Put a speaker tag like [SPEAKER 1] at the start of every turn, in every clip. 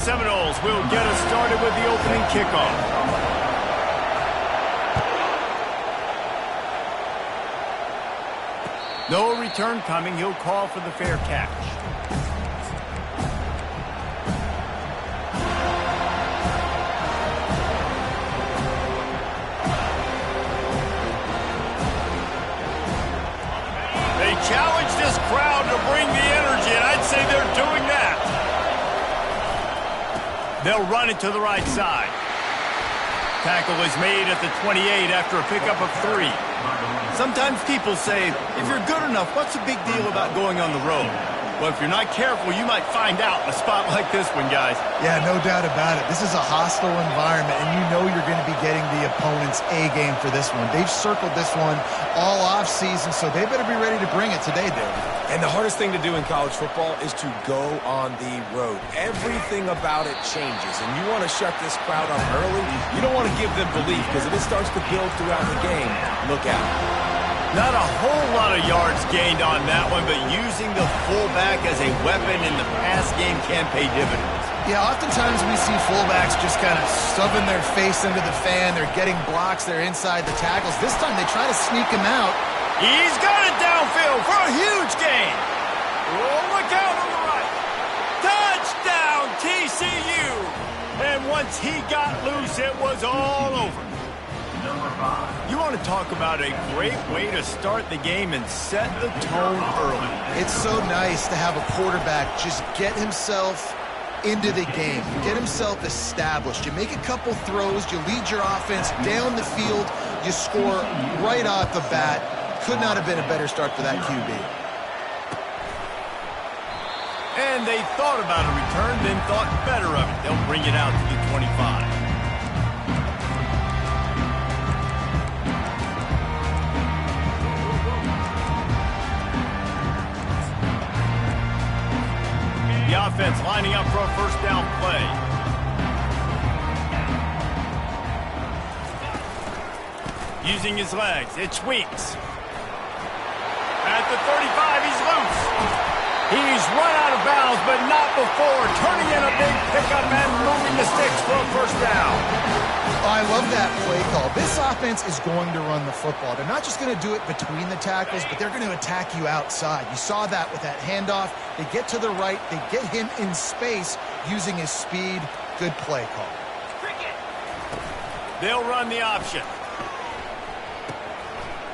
[SPEAKER 1] Seminoles will get us started with the opening kickoff. No return coming. He'll call for the fair catch. They challenge this crowd to bring the energy, and I'd say they're doing that. They'll run it to the right side. Tackle is made at the 28 after a pickup of 3. Sometimes people say, if you're good enough, what's the big deal about going on the road? Well, if you're not careful, you might find out in a spot like this one, guys.
[SPEAKER 2] Yeah, no doubt about it. This is a hostile environment, and you know you're going to be getting the opponent's A game for this one. They've circled this one all offseason, so they better be ready to bring it today, David.
[SPEAKER 3] And the hardest thing to do in college football is to go on the road. Everything about it changes, and you want to shut this crowd up early. You don't want to give them belief, because if it starts to build throughout the game, look out.
[SPEAKER 1] Not a whole lot of yards gained on that one, but using the fullback as a weapon in the pass game can pay dividends.
[SPEAKER 2] Yeah, oftentimes we see fullbacks just kind of stubbing their face into the fan. They're getting blocks. They're inside the tackles. This time they try to sneak him out.
[SPEAKER 1] He's got it downfield for a huge gain. Oh, look out on the right. Touchdown, TCU. And once he got loose, it was all over. You want to talk about a great way to start the game and set the tone early.
[SPEAKER 2] It's so nice to have a quarterback just get himself into the game, get himself established. You make a couple throws, you lead your offense down the field, you score right off the bat. Could not have been a better start for that QB.
[SPEAKER 1] And they thought about a return, then thought better of it. They'll bring it out to the 25. The offense lining up for a first down play. Using his legs, it's Weeks. At the 35, he's loose. He's run out of bounds, but not before turning in a big pickup and moving the sticks for a first down.
[SPEAKER 2] Oh, I love that play call. This offense is going to run the football. They're not just going to do it between the tackles, but they're going to attack you outside. You saw that with that handoff. They get to the right. They get him in space using his speed. Good play call.
[SPEAKER 1] They'll run the option.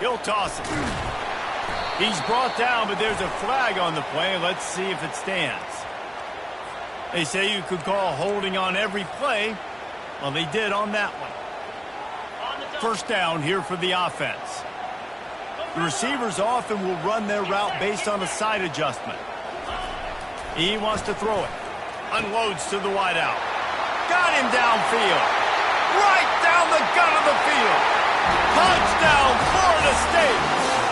[SPEAKER 1] He'll toss it. He's brought down, but there's a flag on the play. Let's see if it stands. They say you could call holding on every play. Well, they did on that one. First down here for the offense. The receivers often will run their route based on a side adjustment. He wants to throw it. Unloads to the wideout. Got him downfield. Right down the gut of the field. Touchdown, Florida State.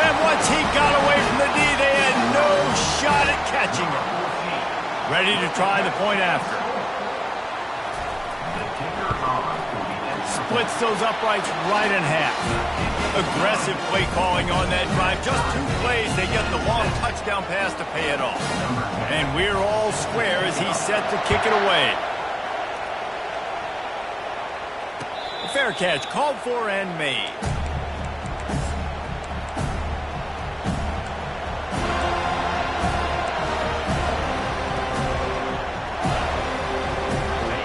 [SPEAKER 1] And once he got away from the D, they had no shot at catching him. Ready to try the point after. Splits those uprights right in half. Aggressive play calling on that drive. Just 2 plays, they get the long touchdown pass to pay it off. And we're all square as he's set to kick it away. A fair catch called for and made.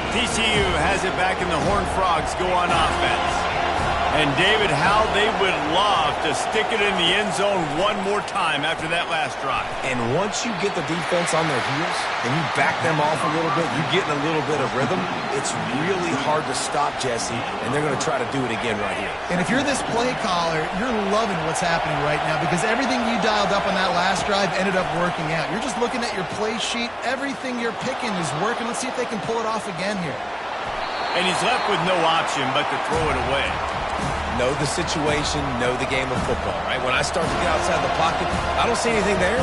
[SPEAKER 1] TCU has it back, and the Horned Frogs go on offense. And, David, how they would love to stick it in the end zone one more time after that last drive.
[SPEAKER 3] And once you get the defense on their heels and you back them off a little bit, you get in a little bit of rhythm, it's really hard to stop Jesse, and they're going to try to do it again right here.
[SPEAKER 2] And if you're this play caller, you're loving what's happening right now because everything you dialed up on that last drive ended up working out. You're just looking at your play sheet. Everything you're picking is working. Let's see if they can pull it off again here.
[SPEAKER 1] And he's left with no option but to throw it away.
[SPEAKER 3] Know the situation, know the game of football, right? When I start to get outside the pocket, I don't see anything there.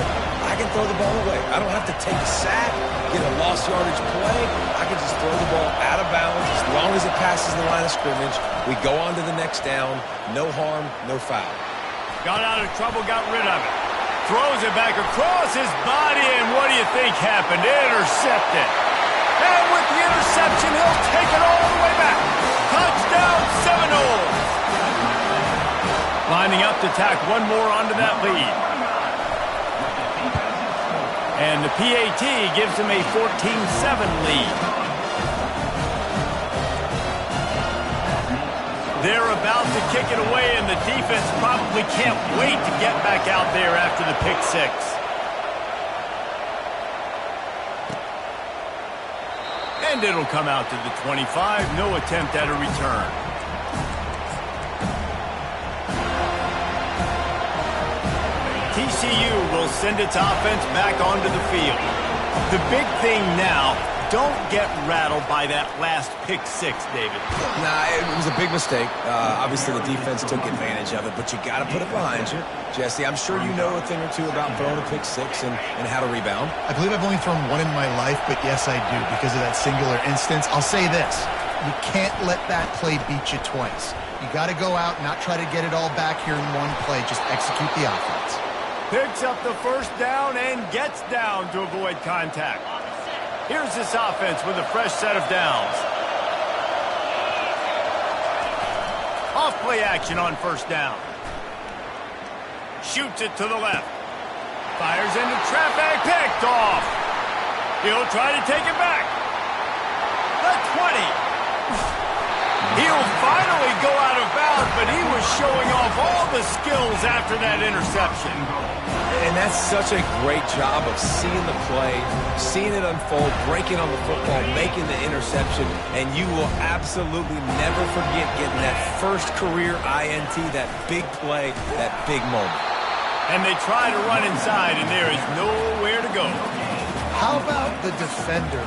[SPEAKER 3] I can throw the ball away. I don't have to take a sack, get a lost yardage play. I can just throw the ball out of bounds as long as it passes the line of scrimmage. We go on to the next down. No harm, no foul.
[SPEAKER 1] Got out of trouble, got rid of it. Throws it back across his body, and what do you think happened? Intercepted. And with the interception, he'll take it all the way back. Touchdown, Seminoles. Lining up to tack one more onto that lead. And the PAT gives him a 14-7 lead. They're about to kick it away, and the defense probably can't wait to get back out there after the pick six. And it'll come out to the 25. No attempt at a return. TCU will send its offense back onto the field. The big thing now, don't get rattled by that last pick six, David.
[SPEAKER 3] Nah, it was a big mistake. Obviously, the defense took advantage of it, but you got to put it behind you. Jesse, I'm sure you know a thing or two about throwing a pick six and how to rebound.
[SPEAKER 2] I believe I've only thrown one in my life, but yes, I do, because of that singular instance. I'll say this. You can't let that play beat you twice. You got to go out and not try to get it all back here in one play. Just execute the offense.
[SPEAKER 1] Picks up the first down and gets down to avoid contact. Here's this offense with a fresh set of downs. Off play action on first down. Shoots it to the left. Fires into traffic, picked off. He'll try to take it back. The 20. He'll finally go out of bounds, but he was showing off all the skills after that interception.
[SPEAKER 3] And that's such a great job of seeing the play, seeing it unfold, breaking on the football, making the interception, and you will absolutely never forget getting that first career INT, that big play, that big moment.
[SPEAKER 1] And they try to run inside, and there is nowhere to go.
[SPEAKER 2] How about the defender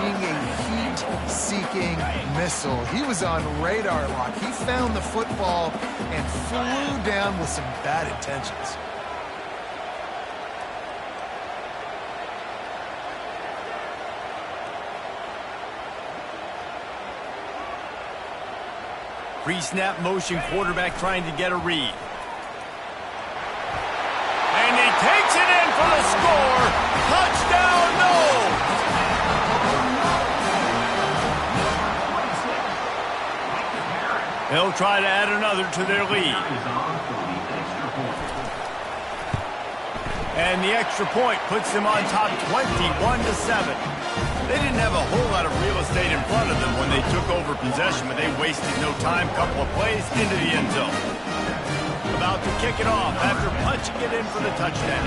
[SPEAKER 2] being a heat-seeking missile? He was on radar lock. He found the football and flew down with some bad intentions.
[SPEAKER 1] Pre-snap motion, quarterback trying to get a read. And he takes it in for the score. Touchdown, no! They'll try to add another to their lead. And the extra point puts them on top 21-7. They didn't have a whole lot of real estate in front of them when they took over possession, but they wasted no time. Couple of plays into the end zone. About to kick it off after punching it in for the touchdown.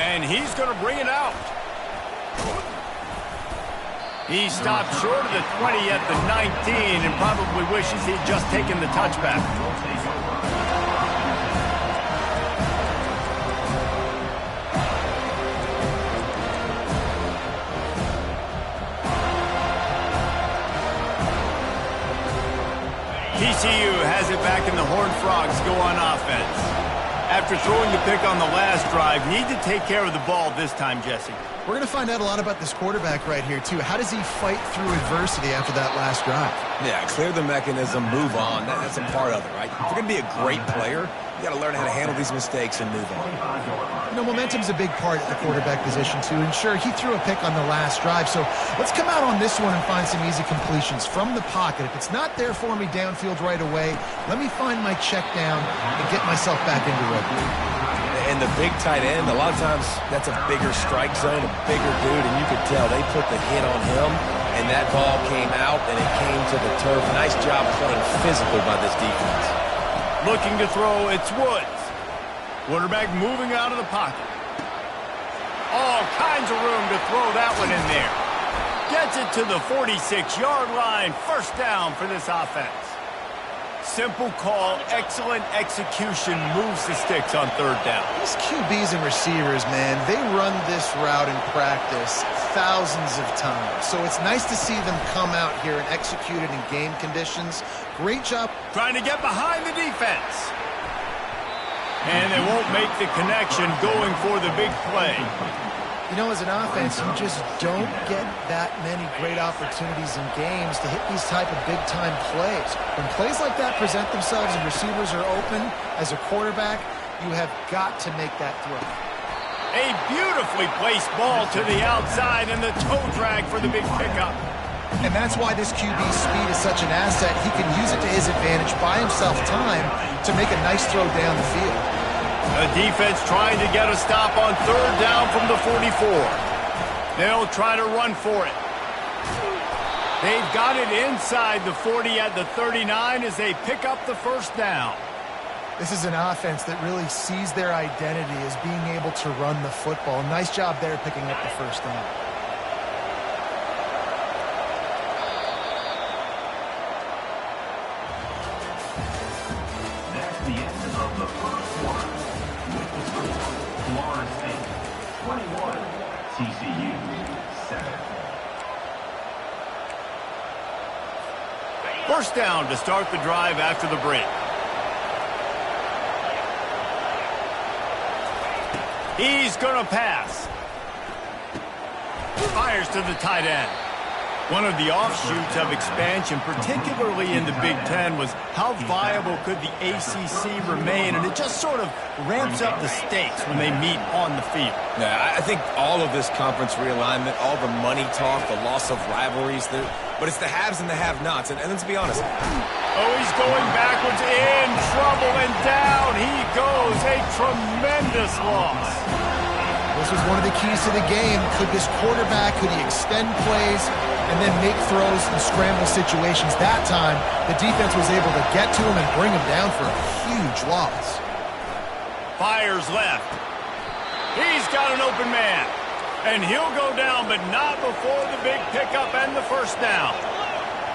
[SPEAKER 1] And he's going to bring it out. He stopped short of the 20 at the 19 and probably wishes he'd just taken the touchback. TCU has it back and the Horned Frogs go on offense. After throwing the pick on the last drive, need to take care of the ball this time, Jesse.
[SPEAKER 2] We're going to find out a lot about this quarterback right here, too. How does he fight through adversity after that last drive?
[SPEAKER 3] Yeah, clear the mechanism, move on. That's a part of it, right? If you're going to be a great player, you got to learn how to handle these mistakes and move on.
[SPEAKER 2] You know, momentum's a big part at the quarterback position, too. And sure, he threw a pick on the last drive. So let's come out on this one and find some easy completions from the pocket. If it's not there for me downfield right away, let me find my check down and get myself back into rugby.
[SPEAKER 3] And the big tight end, a lot of times that's a bigger strike zone, a bigger dude, and you could tell they put the hit on him, and that ball came out, and it came to the turf. Nice job playing physical by this defense.
[SPEAKER 1] Looking to throw, it's Woods. Quarterback moving out of the pocket. All kinds of room to throw that one in there. Gets it to the 46-yard line. First down for this offense. Simple call, excellent execution, moves the sticks on third down.
[SPEAKER 2] These QBs and receivers, man, they run this route in practice thousands of times. So it's nice to see them come out here and execute it in game conditions. Great job.
[SPEAKER 1] Trying to get behind the defense. And they won't make the connection going for the big play.
[SPEAKER 2] You know, as an offense, you just don't get that many great opportunities in games to hit these type of big-time plays. When plays like that present themselves and receivers are open as a quarterback, You have got to make that throw.
[SPEAKER 1] A beautifully placed ball to the outside and the toe drag for the big pickup.
[SPEAKER 2] And that's why this QB's speed is such an asset. He can use it to his advantage, buy himself time to make a nice throw down the field.
[SPEAKER 1] The defense trying to get a stop on third down from the 44. They'll try to run for it. They've got it inside the 40 at the 39 as they pick up the first down.
[SPEAKER 2] This is an offense that really sees their identity as being able to run the football. Nice job there picking up the first down.
[SPEAKER 4] That's the end of the first quarter. With the score, Florida State 21, TCU 7.
[SPEAKER 1] First down to start the drive after the break. He's going to pass. Fires to the tight end. One of the offshoots of expansion, particularly in the Big Ten, was how viable could the ACC remain, and it just sort of ramps up the stakes when they meet on the field.
[SPEAKER 3] Yeah, I think all of this conference realignment, all the money talk, the loss of rivalries, but it's the haves and the have-nots, and let's be honest.
[SPEAKER 1] Oh, he's going backwards, in trouble, and down he goes. A tremendous loss.
[SPEAKER 2] This was one of the keys to the game. Could this quarterback, could he extend plays and then make throws in scramble situations? That time, the defense was able to get to him and bring him down for a huge loss.
[SPEAKER 1] Fires left. He's got an open man. And he'll go down, but not before the big pickup and the first down.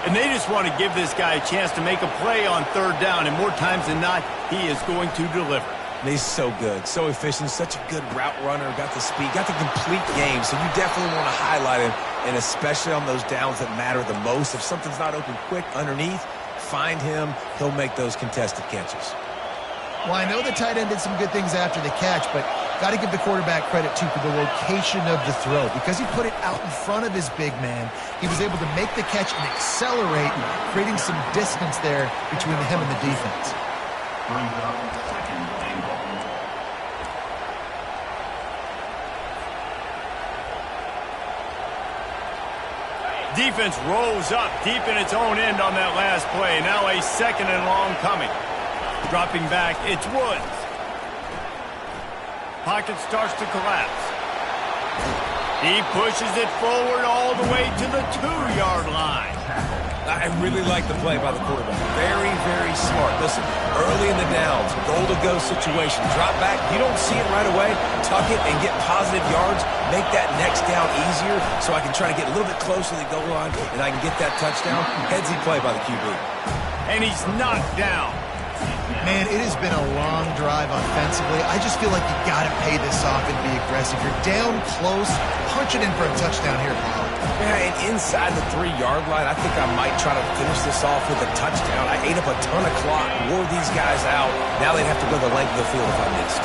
[SPEAKER 1] And they just want to give this guy a chance to make a play on third down, and more times than not, he is going to deliver.
[SPEAKER 3] He's so good, so efficient, such a good route runner, got the speed, got the complete game, so you definitely want to highlight him, and especially on those downs that matter the most. If something's not open quick underneath, find him, he'll make those contested catches.
[SPEAKER 2] Well, I know the tight end did some good things after the catch, but got to give the quarterback credit, too, for the location of the throw. Because he put it out in front of his big man, he was able to make the catch and accelerate, creating some distance there between him and the defense.
[SPEAKER 4] Brings up second and goal.
[SPEAKER 1] Defense rolls up deep in its own end on that last play. Now a second and long coming. Dropping back, it's Woods. Pocket starts to collapse. He pushes it forward all the way to the 2-yard line.
[SPEAKER 3] I really like the play by the quarterback. Very, very smart. Listen, early in the downs, goal-to-go situation. Drop back, you don't see it right away. Tuck it and get positive yards. Make that next down easier so I can try to get a little bit closer to the goal line and I can get that touchdown. Headsy play by the QB.
[SPEAKER 1] And he's knocked down.
[SPEAKER 2] Man, it has been a long drive offensively. I just feel like you got to pay this off and be aggressive. You're down close. Punch it in for a touchdown here, Paul.
[SPEAKER 3] Yeah, and inside the 3-yard line, I think I might try to finish this off with a touchdown. I ate up a ton of clock, wore these guys out. Now they'd have to go the length of the field if I missed.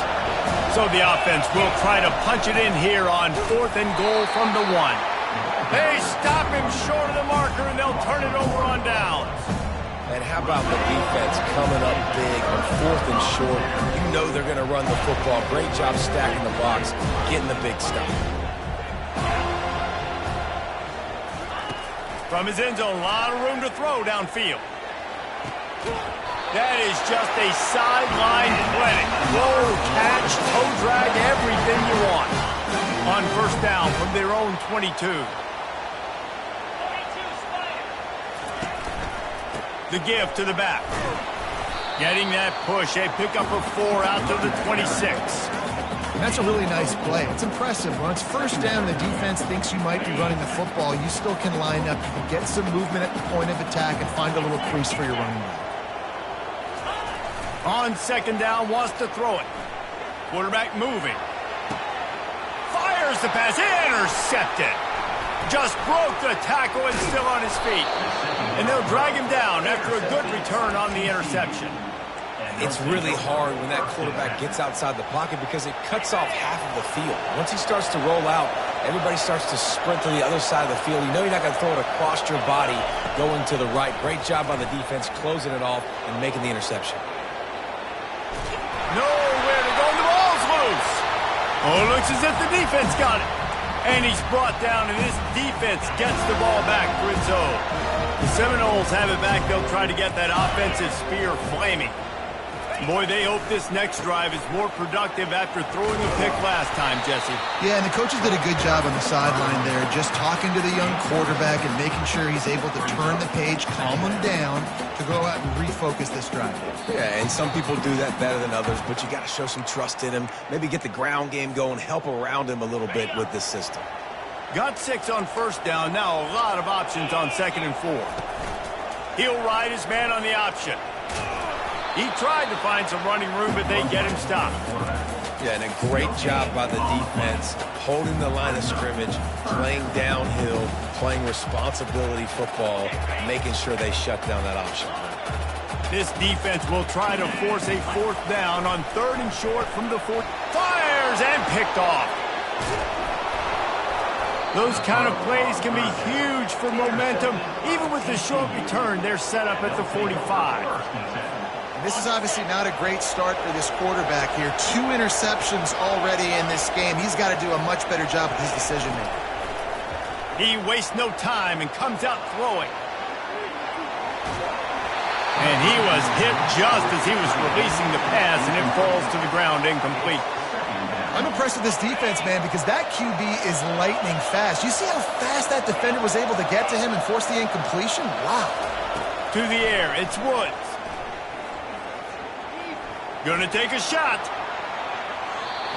[SPEAKER 1] So the offense will try to punch it in here on 4th and goal from the 1. They stop him short of the marker, and they'll turn it over on downs.
[SPEAKER 3] And how about the defense coming up big on 4th and short? You know they're going to run the football. Great job stacking the box, getting the big stop.
[SPEAKER 1] From his end zone, a lot of room to throw downfield. That is just a sideline clinic. Roll, catch, toe drag, everything you want. On first down from their own 22. The give to the back. Getting that push, a pickup of 4 out to the 26.
[SPEAKER 2] And that's a really nice play. It's impressive. When it's first down and the defense thinks you might be running the football, you still can line up. You can get some movement at the point of attack and find a little crease for your running back.
[SPEAKER 1] On second down, wants to throw it. Quarterback moving. Fires the pass, intercepted. Just broke the tackle and still on his feet. And they'll drag him down after a good return on the interception.
[SPEAKER 3] It's really hard when that quarterback gets outside the pocket because it cuts off half of the field. Once he starts to roll out, everybody starts to sprint to the other side of the field. You know you're not going to throw it across your body going to the right. Great job by the defense closing it off and making the interception.
[SPEAKER 1] Nowhere to go Looks as if the defense got it. And he's brought down, and this defense gets the ball back for its own. The Seminoles have it back. They'll try to get that offensive spear flaming. Boy, they hope this next drive is more productive after throwing a pick last time, Jesse.
[SPEAKER 2] Yeah, and the coaches did a good job on the sideline there, just talking to the young quarterback and making sure he's able to turn the page, calm him down, to go out and refocus this drive.
[SPEAKER 3] Yeah, and some people do that better than others, but you got to show some trust in him. Maybe get the ground game going, help around him a little bit with this system.
[SPEAKER 1] Got 6 on first down. Now a lot of options on 2nd and 4. He'll ride his man on the option. He tried to find some running room, but they get him stopped.
[SPEAKER 3] Yeah, and a great job by the defense, holding the line of scrimmage, playing downhill, playing responsibility football, making sure they shut down that option.
[SPEAKER 1] This defense will try to force a 4th down on 3rd and short from the 4th. Fires and picked off. Those kind of plays can be huge for momentum. Even with the short return, they're set up at the 45.
[SPEAKER 2] This is obviously not a great start for this quarterback here. 2 interceptions already in this game. He's got to do a much better job with his decision-making.
[SPEAKER 1] He wastes no time and comes out throwing. And he was hit just as he was releasing the pass, and it falls to the ground incomplete.
[SPEAKER 2] I'm impressed with this defense, man, because that QB is lightning fast. You see how fast that defender was able to get to him and force the incompletion? Wow.
[SPEAKER 1] To the air, it's Woods. Gonna take a shot.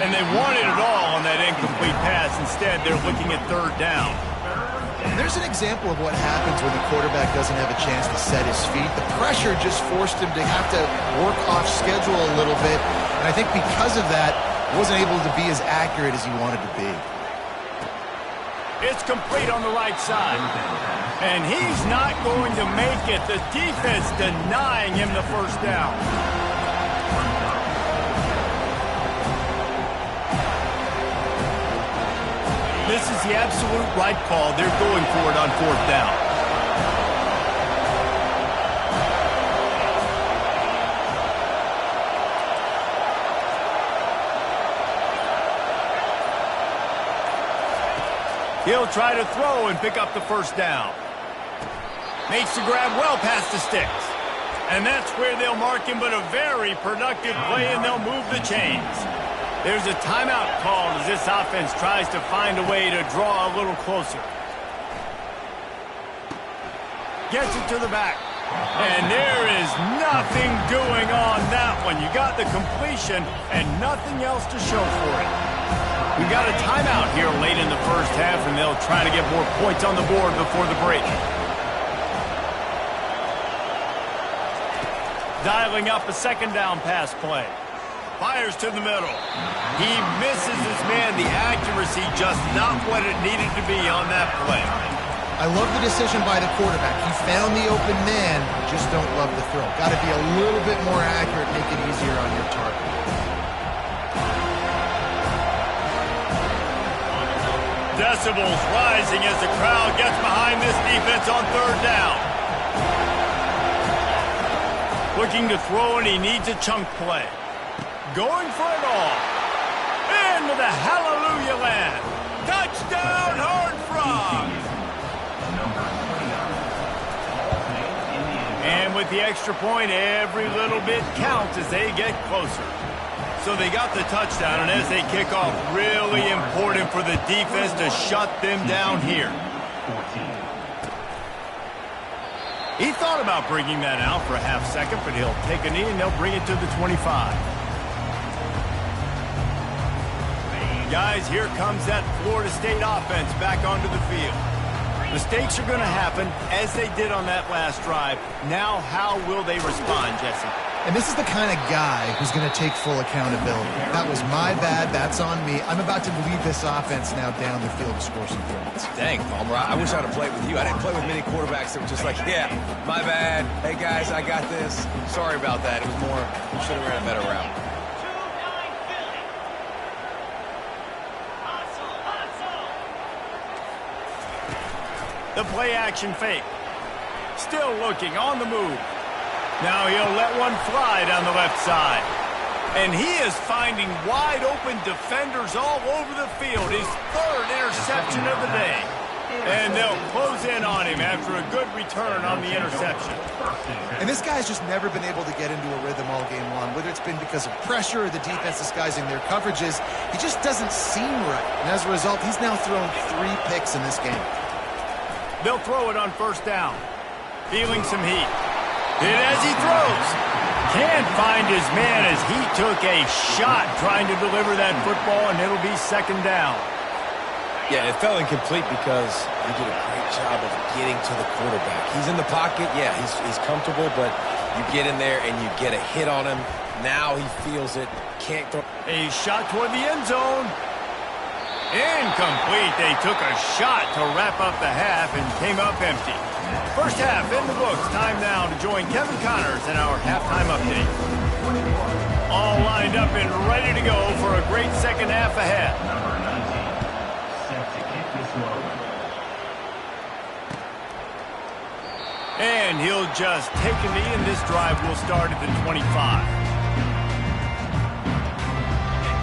[SPEAKER 1] And they wanted it all on that incomplete pass. Instead, they're looking at 3rd down.
[SPEAKER 2] There's an example of what happens when the quarterback doesn't have a chance to set his feet. The pressure just forced him to have to work off schedule a little bit. And I think because of that, wasn't able to be as accurate as he wanted to be.
[SPEAKER 1] It's complete on the right side. And he's not going to make it. The defense denying him the 1st down. This is the absolute right call. They're going for it on 4th down. He'll try to throw and pick up the 1st down. Makes the grab well past the sticks. And that's where they'll mark him, but a very productive play, and they'll move the chains. There's a timeout called as this offense tries to find a way to draw a little closer. Gets it to the back. And there is nothing doing on that one. You got the completion and nothing else to show for it. We got a timeout here late in the 1st half, and they'll try to get more points on the board before the break. Dialing up a 2nd down pass play. Fires to the middle. He misses his man. The accuracy just not what it needed to be on that play.
[SPEAKER 2] I love the decision by the quarterback. He found the open man, just don't love the throw. Got to be a little bit more accurate, make it easier on your target.
[SPEAKER 1] Decibels rising as the crowd gets behind this defense on 3rd down. Looking to throw, and he needs a chunk play. Going for it all. Into the hallelujah land. Touchdown, Horned Frogs. And with the extra point, every little bit counts as they get closer. So they got the touchdown, and as they kick off, really important for the defense to shut them down here. He thought about bringing that out for a half second, but he'll take a knee, and they'll bring it to the 25. Guys, here comes that Florida State offense back onto the field. Mistakes are going to happen, as they did on that last drive. Now, how will they respond, Jesse?
[SPEAKER 2] And this is the kind of guy who's going to take full accountability. That was my bad. That's on me. I'm about to lead this offense now down the field to score some points.
[SPEAKER 3] Dang, Palmer, I wish I'd have played with you. I didn't play with many quarterbacks that were just like, yeah, my bad. Hey, guys, I got this. Sorry about that. It was more, we should have ran a better route.
[SPEAKER 1] The play-action fake. Still looking, on the move. Now he'll let one fly down the left side. And he is finding wide-open defenders all over the field. His third interception of the day. And they'll close in on him after a good return on the interception.
[SPEAKER 2] And this guy's just never been able to get into a rhythm all game long, whether it's been because of pressure or the defense disguising their coverages. He just doesn't seem right. And as a result, he's now thrown 3 picks in this game.
[SPEAKER 1] They'll throw it on first down. Feeling some heat. Hit as he throws. Can't find his man as he took a shot trying to deliver that football, and it'll be second down.
[SPEAKER 3] Yeah, it fell incomplete because he did a great job of getting to the quarterback. He's in the pocket. Yeah, he's comfortable, but you get in there and you get a hit on him. Now he feels it. Can't throw.
[SPEAKER 1] A shot toward the end zone. Incomplete. They took a shot to wrap up the half and came up empty. First half in the books. Time now to join Kevin Connors in our halftime update. All lined up and ready to go for a great second half ahead.
[SPEAKER 4] Number 19, set to kick this one.
[SPEAKER 1] And he'll just take a knee, and this drive will start at the 25.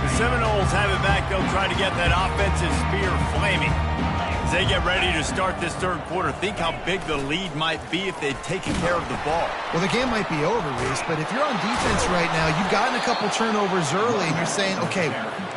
[SPEAKER 1] The Seminoles have it back. They'll try to get that offensive spear flaming. As they get ready to start this third quarter, think how big the lead might be if they'd taken care of the ball.
[SPEAKER 2] Well, the game might be over, Reese, but if you're on defense right now, you've gotten a couple turnovers early, and you're saying, okay,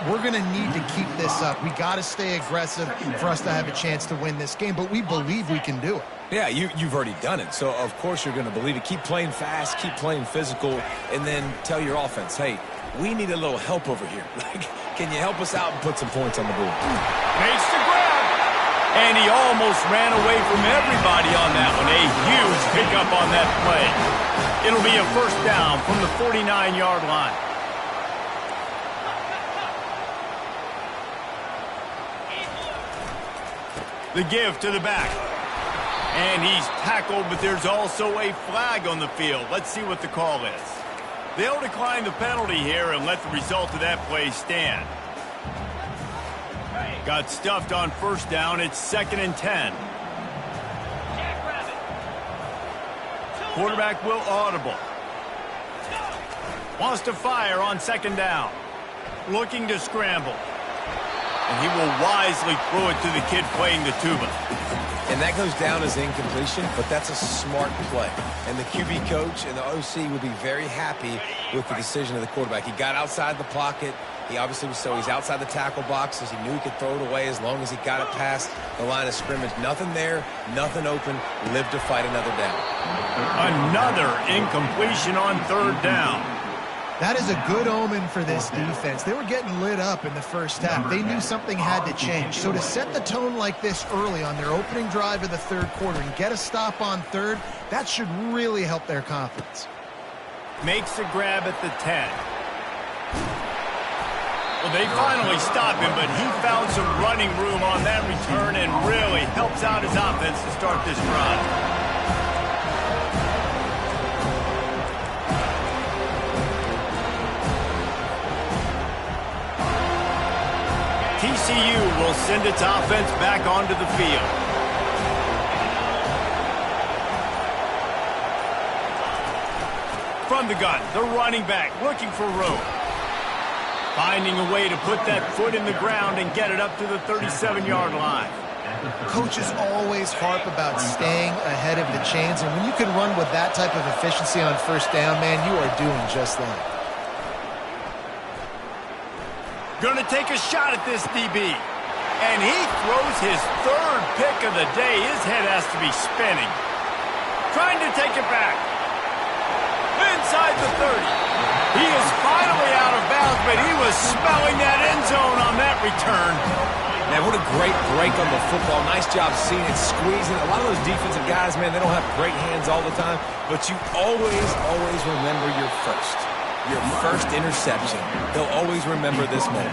[SPEAKER 2] we're going to need to keep this up. We got to stay aggressive for us to have a chance to win this game, but we believe we can do it.
[SPEAKER 3] Yeah, you've already done it, so of course you're going to believe it. Keep playing fast, keep playing physical, and then tell your offense, hey, we need a little help over here. Like, can you help us out and put some points on the board?
[SPEAKER 1] Makes the grab. And he almost ran away from everybody on that one. A huge pickup on that play. It'll be a first down from the 49-yard line. The give to the back. And he's tackled, but there's also a flag on the field. Let's see what the call is. They'll decline the penalty here and let the result of that play stand. Got stuffed on first down. It's 2nd and 10. Quarterback will audible. Wants to fire on 2nd down. Looking to scramble. And he will wisely throw it to the kid playing the tuba.
[SPEAKER 3] And that goes down as incompletion, but that's a smart play. And the QB coach and the OC would be very happy with the decision of the quarterback. He got outside the pocket. He obviously was he's outside the tackle boxes. He knew he could throw it away as long as he got it past the line of scrimmage. Nothing there, nothing open. Live to fight another down.
[SPEAKER 1] Another incompletion on 3rd down.
[SPEAKER 2] That is a good omen for this defense. They were getting lit up in the first half. They knew something had to change. So to set the tone like this early on their opening drive of the third quarter and get a stop on 3rd, that should really help their confidence.
[SPEAKER 1] Makes a grab at the 10. Well, they finally stop him, but he found some running room on that return and really helps out his offense to start this drive. TCU will send its offense back onto the field. From the gun, the running back looking for room. Finding a way to put that foot in the ground and get it up to the 37-yard line.
[SPEAKER 2] Coaches always harp about staying ahead of the chains, and when you can run with that type of efficiency on first down, man, you are doing just that.
[SPEAKER 1] Gonna take a shot at this DB. And he throws his 3rd pick of the day. His head has to be spinning. Trying to take it back. Inside the 30. He is finally out of bounds, but he was smelling that end zone on that return.
[SPEAKER 3] Man, what a great break on the football. Nice job seeing it, squeezing. A lot of those defensive guys, man, they don't have great hands all the time, but you always remember your first interception. They'll always remember this moment.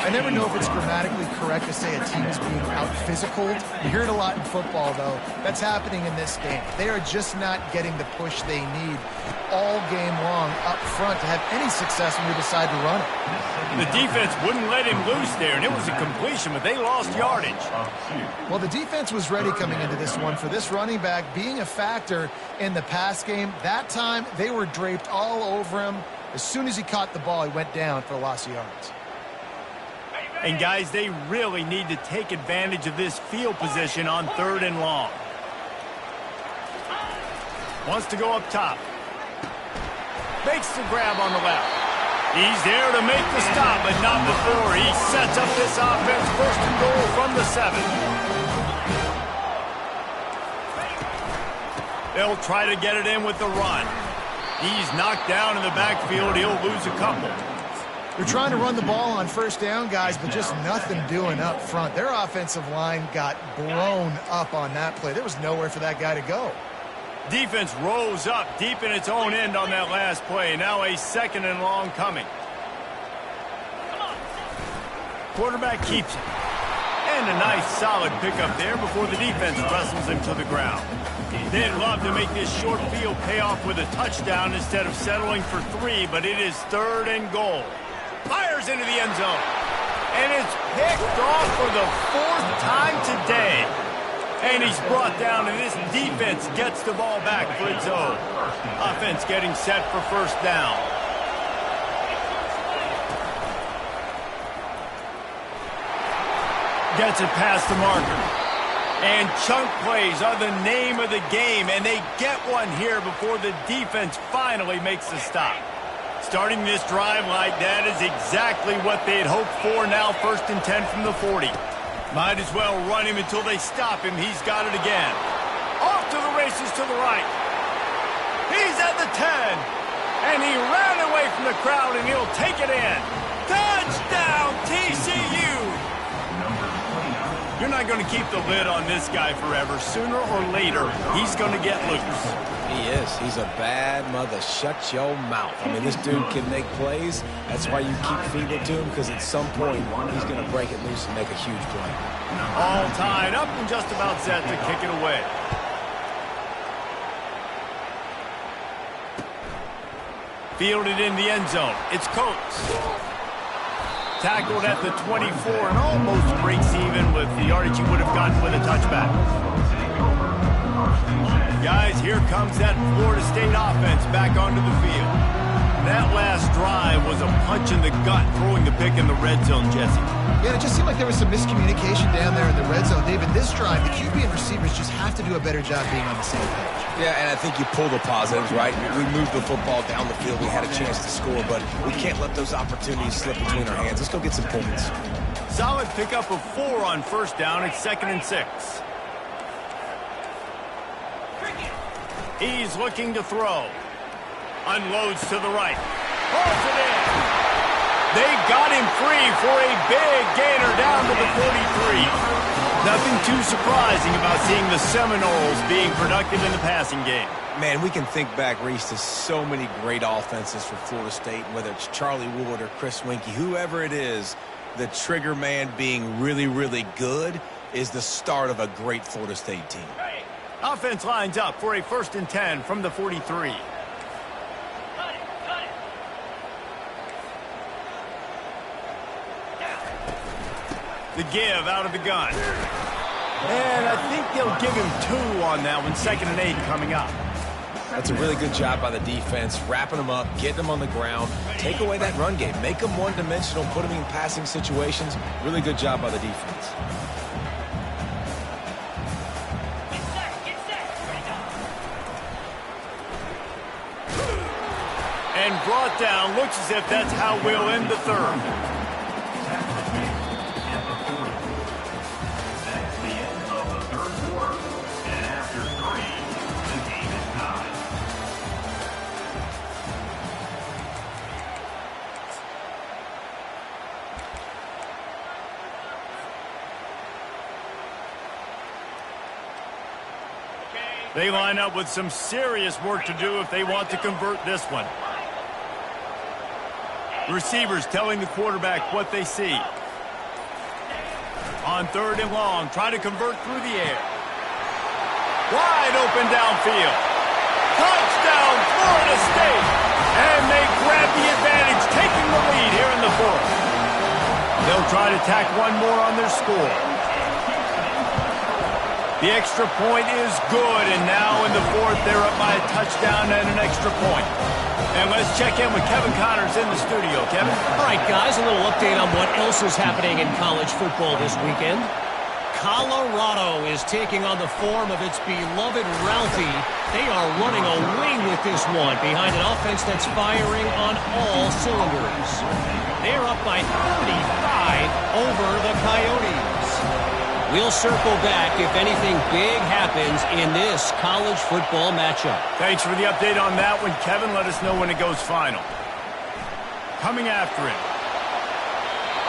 [SPEAKER 2] I never know if it's grammatically correct to say a team is being out-physicaled. You hear it a lot in football, though. That's happening in this game. They are just not getting the push they need all game long up front to have any success when we decide to run it.
[SPEAKER 1] The defense wouldn't let him loose there, and it was a completion, but they lost yardage.
[SPEAKER 2] Well, the defense was ready coming into this one for this running back being a factor in the pass game. That time, they were draped all over him. As soon as he caught the ball, he went down for a loss of yards.
[SPEAKER 1] And, guys, they really need to take advantage of this field position on 3rd and long. Wants to go up top. Makes the grab on the left. He's there to make the stop, but not before he sets up this offense 1st and goal from the 7. They'll try to get it in with the run. He's knocked down in the backfield. He'll lose a couple.
[SPEAKER 2] They're trying to run the ball on 1st down, guys, but just nothing doing up front. Their offensive line got blown up on that play. There was nowhere for that guy to go.
[SPEAKER 1] Defense rose up deep in its own end on that last play. Now a 2nd and long coming. Quarterback keeps it. And a nice solid pickup there before the defense wrestles him to the ground. They'd love to make this short field pay off with a touchdown instead of settling for 3, but it is 3rd and goal. Fires into the end zone. And it's picked off for the 4th time today. And he's brought down, and this defense gets the ball back for its own. Offense getting set for 1st down. Gets it past the marker. And chunk plays are the name of the game, and they get one here before the defense finally makes the stop. Starting this drive like that is exactly what they'd hoped for. Now 1st and 10 from the 40. Might as well run him until they stop him. He's got it again. Off to the races to the right. He's at the 10. And he ran away from the crowd, and he'll take it in. Touchdown, TCU! You're not going to keep the lid on this guy forever. Sooner or later, he's going to get loose.
[SPEAKER 3] He is. He's a bad mother. Shut your mouth. I mean, this dude can make plays. That's why you keep feeding it to him, because at some point, he's going to break it loose and make a huge play.
[SPEAKER 1] All tied up and just about set to kick it away. Fielded in the end zone. It's Coates. Tackled at the 24 and almost breaks even with the yardage he would have gotten with a touchback. Guys, here comes that Florida State offense back onto the field. That last drive was a punch in the gut, throwing the pick in the red zone, Jesse.
[SPEAKER 2] Yeah, it just seemed like there was some miscommunication down there in the red zone. David, this drive, the QB and receivers just have to do a better job being on the same page.
[SPEAKER 3] Yeah, and I think you pull the positives, right? We moved the football down the field. We had a chance to score, but we can't let those opportunities slip between our hands. Let's go get some points.
[SPEAKER 1] Solid pickup of 4 on 1st down. It's 2nd and 6. He's looking to throw. Unloads to the right. Pulls it in. They got him free for a big gainer down to the 43. Nothing too surprising about seeing the Seminoles being productive in the passing game.
[SPEAKER 3] Man, we can think back, Reese, to so many great offenses for Florida State, whether it's Charlie Wood or Chris Winkie, whoever it is, the trigger man being really, really good is the start of a great Florida State team.
[SPEAKER 1] Offense lines up for a 1st and 10 from the 43. The give out of the gun. And I think they'll give him 2 on that one. 2nd and 8 coming up.
[SPEAKER 3] That's a really good job by the defense, wrapping them up, getting them on the ground, take away that run game, make them one-dimensional, put them in passing situations. Really good job by the defense.
[SPEAKER 1] And brought down. Looks as if that's how we'll end the 3rd.
[SPEAKER 4] That's the end of the 3rd quarter. And after 3, the game is tied.
[SPEAKER 1] They line up with some serious work to do if they want to convert this one. Receivers telling the quarterback what they see. On 3rd and long, try to convert through the air. Wide open downfield. Touchdown, Florida State. And they grab the advantage, taking the lead here in the 4th. They'll try to tack one more on their score. The extra point is good, and now in the 4th, they're up by a touchdown and an extra point. And let's check in with Kevin Connors in the studio. Kevin?
[SPEAKER 5] All right, guys, a little update on what else is happening in college football this weekend. Colorado is taking on the form of its beloved Ralphie. They are running away with this one behind an offense that's firing on all cylinders. They're up by 35 over the Coyotes. We'll circle back if anything big happens in this college football matchup.
[SPEAKER 1] Thanks for the update on that one, Kevin. Let us know when it goes final. Coming after it.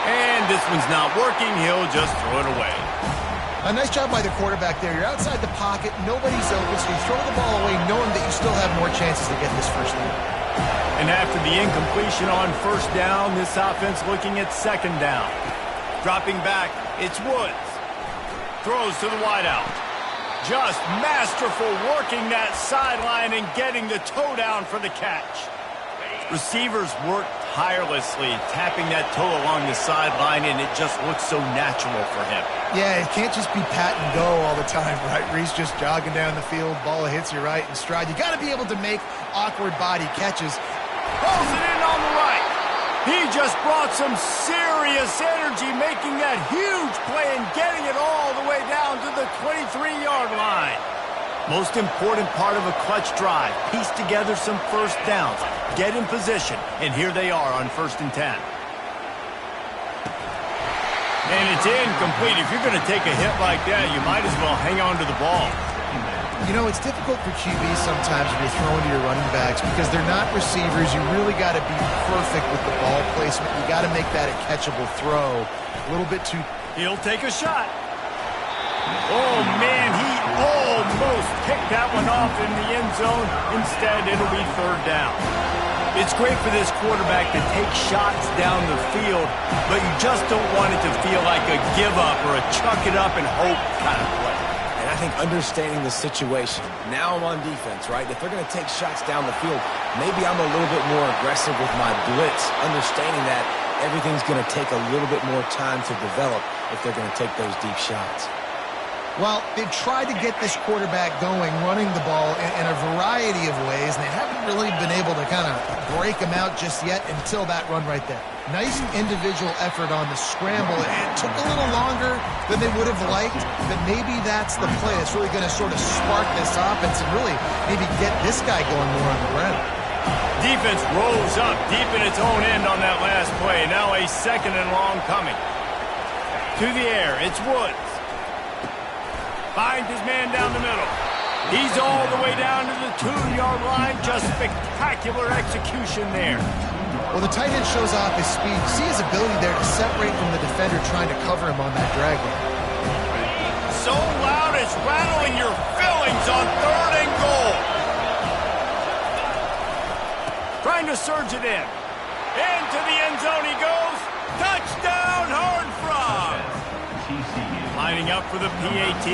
[SPEAKER 1] And this one's not working. He'll just throw it away.
[SPEAKER 2] A nice job by the quarterback there. You're outside the pocket. Nobody's open, so you throw the ball away knowing that you still have more chances to get this first down.
[SPEAKER 1] And after the incompletion on first down, this offense looking at second down. Dropping back, it's Woods. Throws to the wideout. Just masterful working that sideline and getting the toe down for the catch. Receivers work tirelessly, tapping that toe along the sideline, and it just looks so natural for him.
[SPEAKER 2] Yeah, it can't just be pat and go all the time, right? Reese just jogging down the field, ball hits you right in stride. You got to be able to make awkward body catches.
[SPEAKER 1] Pulls it in on the right. He just brought some serious energy, making that huge play and getting it all the way down to the 23-yard line. Most important part of a clutch drive, piece together some first downs, get in position, and here they are on 1st and 10. And it's incomplete. If you're going to take a hit like that, you might as well hang on to the ball.
[SPEAKER 2] You know, it's difficult for QBs sometimes when you're throwing to your running backs because they're not receivers. You really got to be perfect with the ball placement. You got to make that a catchable throw. A little bit too...
[SPEAKER 1] He'll take a shot. Oh, man, he almost picked that one off in the end zone. Instead, it'll be 3rd down. It's great for this quarterback to take shots down the field, but you just don't want it to feel like a give-up or a chuck it up and hope kind of play.
[SPEAKER 3] And I think understanding the situation, now I'm on defense, right? If they're going to take shots down the field, maybe I'm a little bit more aggressive with my blitz, understanding that everything's going to take a little bit more time to develop if they're going to take those deep shots.
[SPEAKER 2] Well, they've tried to get this quarterback going, running the ball in a variety of ways, and they haven't really been able to kind of break him out just yet until that run right there. Nice individual effort on the scramble. It took a little longer than they would have liked, but maybe that's the play that's really going to sort of spark this offense and really maybe get this guy going more on the ground.
[SPEAKER 1] Defense rose up deep in its own end on that last play. Now a 2nd and long coming. To the air, it's Woods. Finds his man down the middle. He's all the way down to the 2-yard line. Just spectacular execution there.
[SPEAKER 2] Well, the tight end shows off his speed. You see his ability there to separate from the defender trying to cover him on that drag run.
[SPEAKER 1] So loud it's rattling your fillings on 3rd and goal. Trying to surge it in. Into the end zone he goes. Touchdown, Horned Frog. Lining up for the PAT.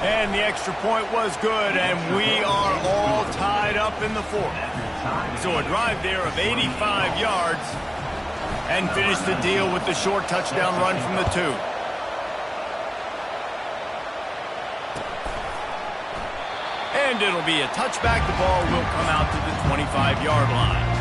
[SPEAKER 1] And the extra point was good, and we are all tied up in the 4th. So a drive there of 85 yards and finish the deal with the short touchdown run from the 2. And it'll be a touchback. The ball will come out to the 25-yard line.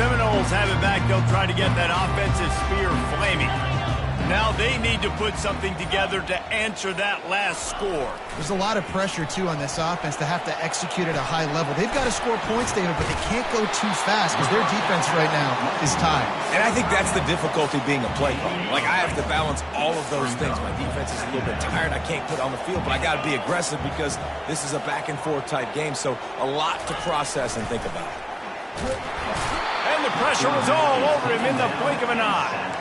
[SPEAKER 1] Seminoles have it back. They'll try to get that offensive spear flaming. Now they need to put something together to answer that last score.
[SPEAKER 2] There's a lot of pressure, too, on this offense to have to execute at a high level. They've got to score points, David, but they can't go too fast because their defense right now is tired.
[SPEAKER 3] And I think that's the difficulty being a play caller. Like, I have to balance all of those things. My defense is a little bit tired. I can't put on the field, but I got to be aggressive because this is a back-and-forth type game, so a lot to process and think about.
[SPEAKER 1] And the pressure was all over him in the blink of an eye.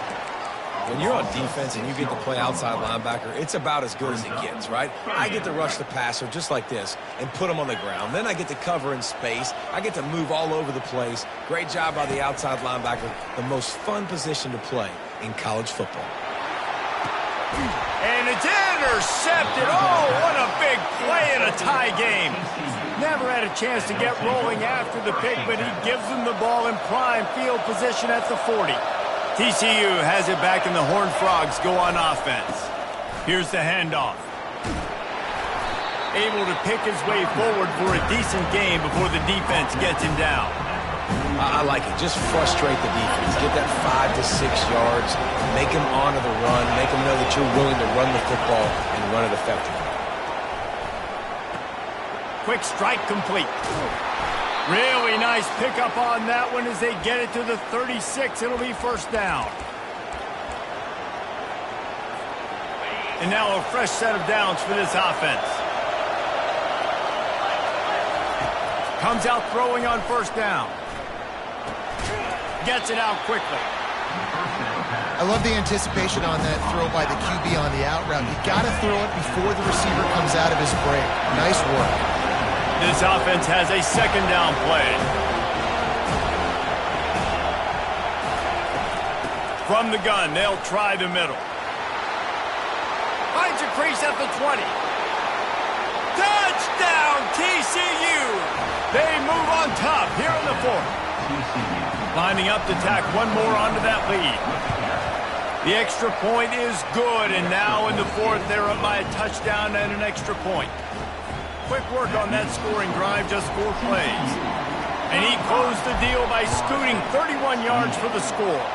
[SPEAKER 3] When you're on defense and you get to play outside linebacker, it's about as good as it gets, right? I get to rush the passer just like this and put him on the ground. Then I get to cover in space. I get to move all over the place. Great job by the outside linebacker. The most fun position to play in college football.
[SPEAKER 1] And it's intercepted. Oh, what a big play in a tie game. Never had a chance to get rolling after the pick, but he gives them the ball in prime field position at the 40. TCU has it back and the Horned Frogs go on offense. Here's the handoff. Able to pick his way forward for a decent game before the defense gets him down.
[SPEAKER 3] I like it. Just frustrate the defense. Get that 5 to 6 yards. Make them honor the run. Make them know that you're willing to run the football and run it effectively.
[SPEAKER 1] Quick strike complete. Really nice pickup on that one as they get it to the 36. It'll be first down. And now a fresh set of downs for this offense. Comes out throwing on first down. Gets it out quickly.
[SPEAKER 2] I love the anticipation on that throw by the QB on the out route. You got to throw it before the receiver comes out of his break. Nice work.
[SPEAKER 1] This offense has a second down play. From the gun, they'll try the middle. Finds a crease at the 20. Touchdown, TCU! They move on top here in the fourth. Lining up to tack one more onto that lead. The extra point is good, and now in the fourth, they're up by a touchdown and an extra point. Quick work on that scoring drive, just 4 plays. And he closed the deal by scooting 31 yards for the score.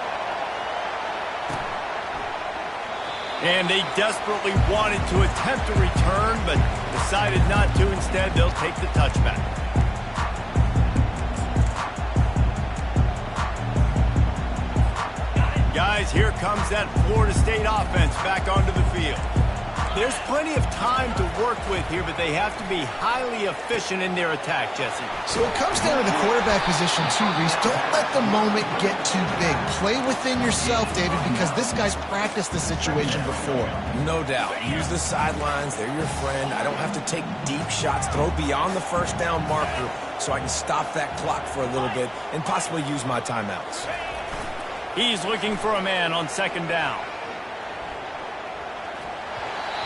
[SPEAKER 1] And they desperately wanted to attempt a return, but decided not to. Instead, they'll take the touchback. Guys, here comes that Florida State offense back onto the field. There's plenty of time to work with here, but they have to be highly efficient in their attack, Jesse.
[SPEAKER 2] So it comes down to the quarterback position too, Reese. Don't let the moment get too big. Play within yourself, David, because this guy's practiced this situation before.
[SPEAKER 3] No doubt. Use the sidelines. They're your friend. I don't have to take deep shots. Throw beyond the first down marker so I can stop that clock for a little bit and possibly use my timeouts.
[SPEAKER 1] He's looking for a man on second down.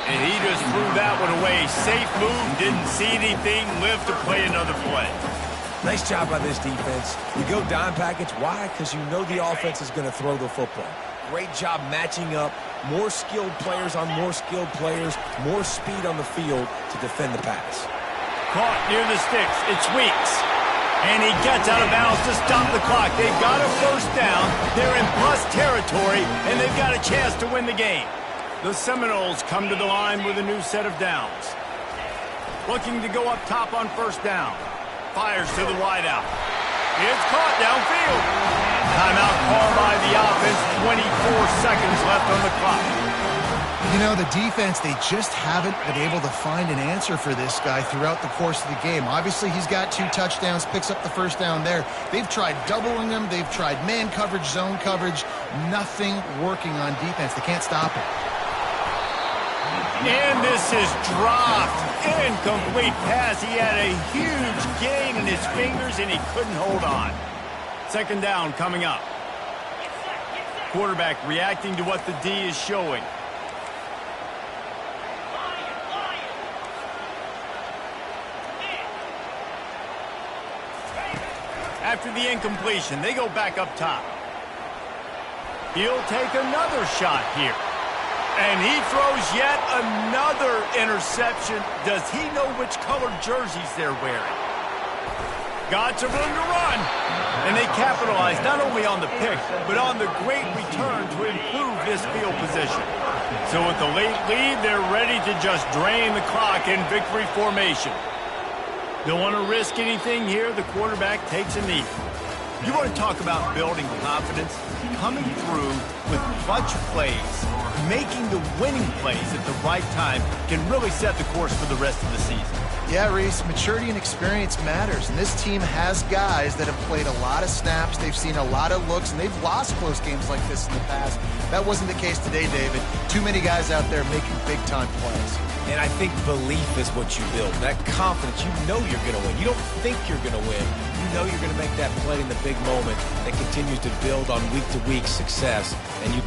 [SPEAKER 1] And he just threw that one away. Safe move, didn't see anything, lived to play another play.
[SPEAKER 3] Nice job by this defense. You go dime package. Why? Because you know the offense is going to throw the football. Great job matching up. More skilled players on more skilled players. More speed on the field to defend the pass.
[SPEAKER 1] Caught near the sticks. It's Weeks. And he gets out of bounds to stop the clock. They've got a first down. They're in plus territory, and they've got a chance to win the game. The Seminoles come to the line with a new set of downs. Looking to go up top on first down. Fires to the wideout. It's caught downfield. Timeout called by the offense. 24 seconds left on the clock.
[SPEAKER 2] You know, the defense, they just haven't been able to find an answer for this guy throughout the course of the game. Obviously, he's got 2 touchdowns, picks up the first down there. They've tried doubling him. They've tried man coverage, zone coverage. Nothing working on defense. They can't stop him.
[SPEAKER 1] And this is dropped. Incomplete pass. He had a huge gain in his fingers, and he couldn't hold on. Second down coming up. Quarterback reacting to what the D is showing. After the incompletion, they go back up top. He'll take another shot here. And he throws yet another interception. Does he know which colored jerseys they're wearing? Got some room to run. And they capitalize not only on the pick, but on the great return to improve this field position. So with the late lead, they're ready to just drain the clock in victory formation. Don't want to risk anything here. The quarterback takes a knee. You want to talk about building confidence? Coming through with clutch plays, making the winning plays at the right time can really set the course for the rest of the season.
[SPEAKER 2] Yeah, Reese, maturity and experience matters, and this team has guys that have played a lot of snaps, they've seen a lot of looks, and they've lost close games like this in the past. That wasn't the case today, David. Too many guys out there making big-time plays.
[SPEAKER 3] And I think belief is what you build. That confidence, you know you're going to win. You don't think you're going to win. You know you're going to make that play in the big moment that continues to build on week-to-week success. And you